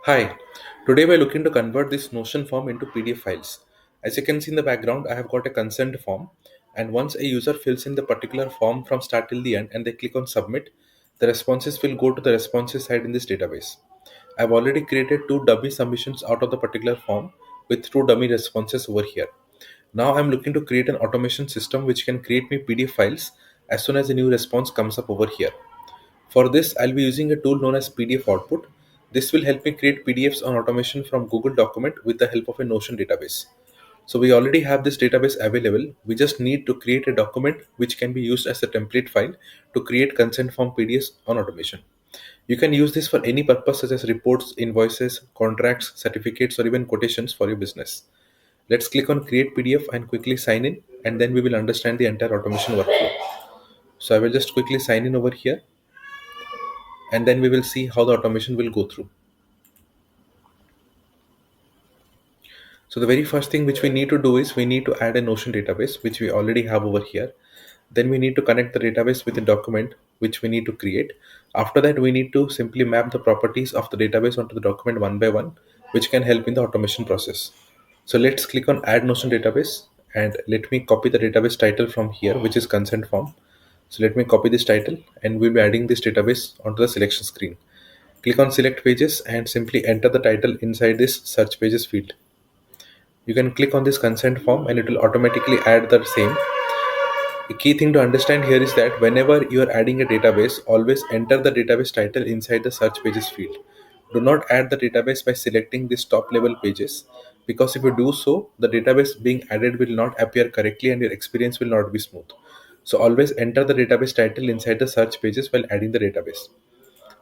Hi, today we're looking to convert this Notion form into PDF files. As you can see in the background, I have got a consent form, and once a user fills in the particular form from start till the end and they click on submit, the responses will go to the responses side in this database. I've already created two dummy submissions out of the particular form with two dummy responses over here. Now I'm looking to create an automation system which can create me PDF files as soon as a new response comes up over here. For this, I'll be using a tool known as PDF Output. This will help me create PDFs on automation from Google Document with the help of a Notion database. So we already have this database available. We just need to create a document which can be used as a template file to create consent form PDFs on automation. You can use this for any purpose such as reports, invoices, contracts, certificates, or even quotations for your business. Let's click on create PDF and quickly sign in, and then we will understand the entire automation workflow. So I will just quickly sign in over here, and then we will see how the automation will go through. So the very first thing which we need to do is we need to add a Notion database, which we already have over here. Then we need to connect the database with a document which we need to create. After that, we need to simply map the properties of the database onto the document one by one, which can help in the automation process. So let's click on add Notion database, and let me copy the database title from here, which is consent form. So let me copy this title, and we'll be adding this database onto the selection screen. Click on select pages and simply enter the title inside this search pages field. You can click on this consent form and it will automatically add the same. The key thing to understand here is that whenever you are adding a database, always enter the database title inside the search pages field. Do not add the database by selecting these top level pages, because if you do so, the database being added will not appear correctly and your experience will not be smooth. So always enter the database title inside the search pages while adding the database.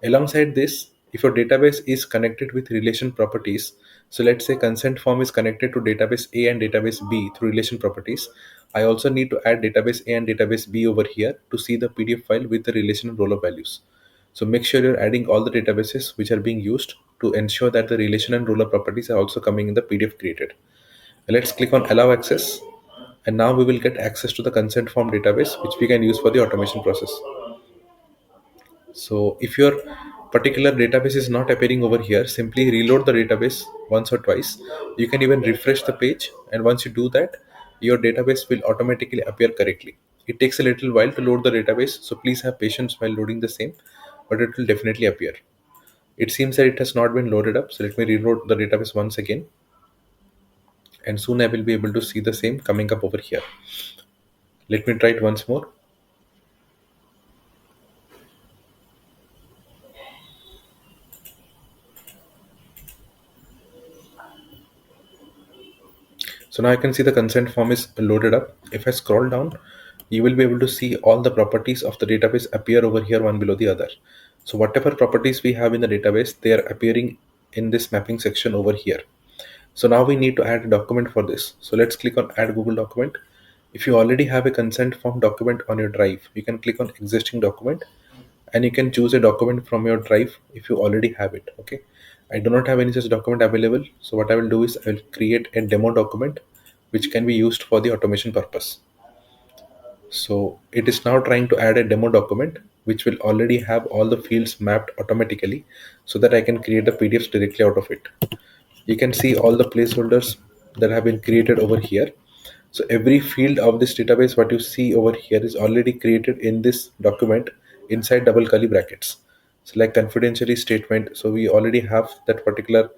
Alongside this, if your database is connected with relation properties, so let's say consent form is connected to database A and database B through relation properties, I also need to add database A and database B over here to see the PDF file with the relation and roll-up values. So make sure you're adding all the databases which are being used to ensure that the relation and roll-up properties are also coming in the PDF created. Let's click on allow access, and now we will get access to the consent form database which we can use for the automation process. So if your particular database is not appearing over here, simply reload the database once or twice. You can even refresh the page, and once you do that, your database will automatically appear correctly. It takes a little while to load the database, so please have patience while loading the same, but it will definitely appear. It seems that it has not been loaded up, so let me reload the database once again, and soon I will be able to see the same coming up over here. Let me try it once more. So now I can see the consent form is loaded up. If I scroll down, you will be able to see all the properties of the database appear over here one below the other. So whatever properties we have in the database, they are appearing in this mapping section over here. So now we need to add a document for this. So let's click on add Google document. If you already have a consent form document on your drive, you can click on existing document, and you can choose a document from your drive if you already have it. Okay, I do not have any such document available, so what I will do is I will create a demo document which can be used for the automation purpose. So it is now trying to add a demo document which will already have all the fields mapped automatically, so that I can create the PDFs directly out of it. You can see all the placeholders that have been created over here. So every field of this database, what you see over here, is already created in this document inside double curly brackets. So like confidentially statement, so we already have that particular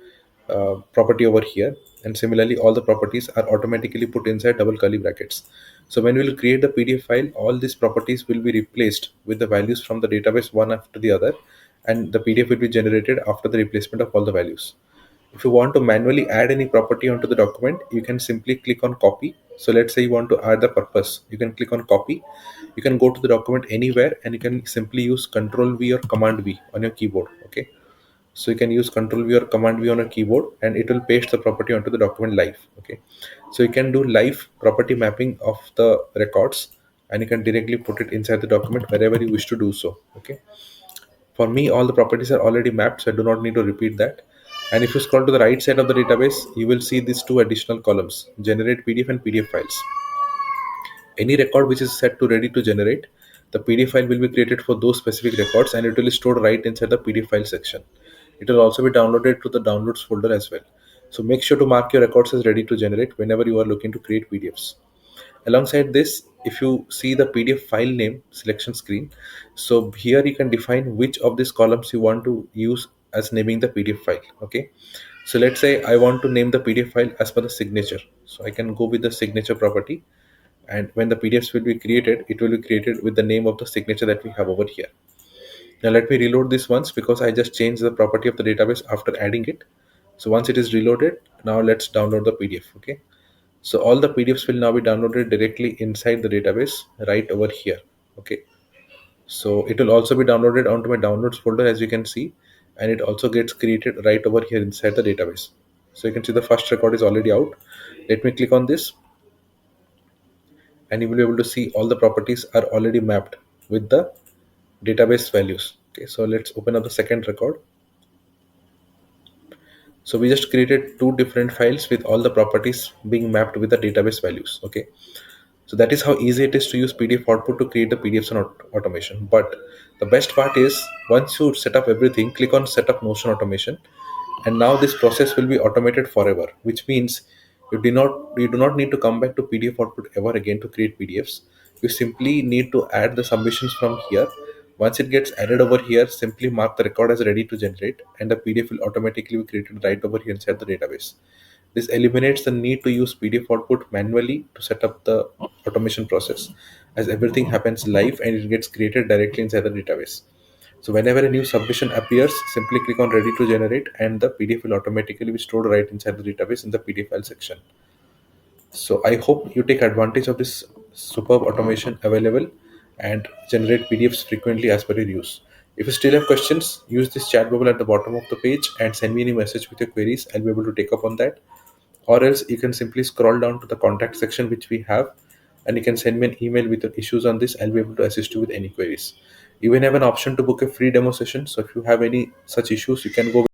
property over here, and similarly all the properties are automatically put inside double curly brackets. So when we will create the PDF file, all these properties will be replaced with the values from the database one after the other, and the PDF will be generated after the replacement of all the values. If you want to manually add any property onto the document, you can simply click on copy. So let's say you want to add the purpose, you can click on copy. You can go to the document anywhere, and you can simply use Control V or Command V on your keyboard. Okay, so you can use Control V or Command V on a keyboard, and it will paste the property onto the document live. Okay, so you can do live property mapping of the records, and you can directly put it inside the document wherever you wish to do so. Okay, for me, all the properties are already mapped, so I do not need to repeat that. And if you scroll to the right side of the database, you will see these two additional columns: generate PDF and PDF files. Any record which is set to ready to generate, the PDF file will be created for those specific records, and it will be stored right inside the PDF file section. It will also be downloaded to the downloads folder as well. So make sure to mark your records as ready to generate whenever you are looking to create PDFs. Alongside this, if you see the PDF file name selection screen, so here you can define which of these columns you want to use as naming the PDF file. Okay, so let's say I want to name the PDF file as per the signature. So I can go with the signature property, and when the PDFs will be created, it will be created with the name of the signature that we have over here. Now let me reload this once because I just changed the property of the database after adding it. So once it is reloaded, now let's download the PDF. Okay, so all the PDFs will now be downloaded directly inside the database right over here. Okay, so it will also be downloaded onto my downloads folder, as you can see, and it also gets created right over here inside the database. So you can see the first record is already out. Let me click on this, and you will be able to see all the properties are already mapped with the database values. Okay, so let's open up the second record. So we just created two different files with all the properties being mapped with the database values. Okay, so that is how easy it is to use PDF output to create the PDFs and automation. But the best part is, once you set up everything, click on setup Notion automation, and now this process will be automated forever, which means you do not need to come back to PDF output ever again to create PDFs. You simply need to add the submissions from here. Once it gets added over here, simply mark the record as ready to generate, and the PDF will automatically be created right over here inside the database. This eliminates the need to use PDF output manually to set up the automation process, as everything happens live and it gets created directly inside the database. So whenever a new submission appears, simply click on ready to generate, and the PDF will automatically be stored right inside the database in the PDF file section. So I hope you take advantage of this superb automation available and generate PDFs frequently as per your use. If you still have questions, use this chat bubble at the bottom of the page and send me any message with your queries. I'll be able to take up on that. Or else you can simply scroll down to the contact section which we have, and you can send me an email with your issues on this. I'll be able to assist you with any queries. You even have an option to book a free demo session. So if you have any such issues, you can go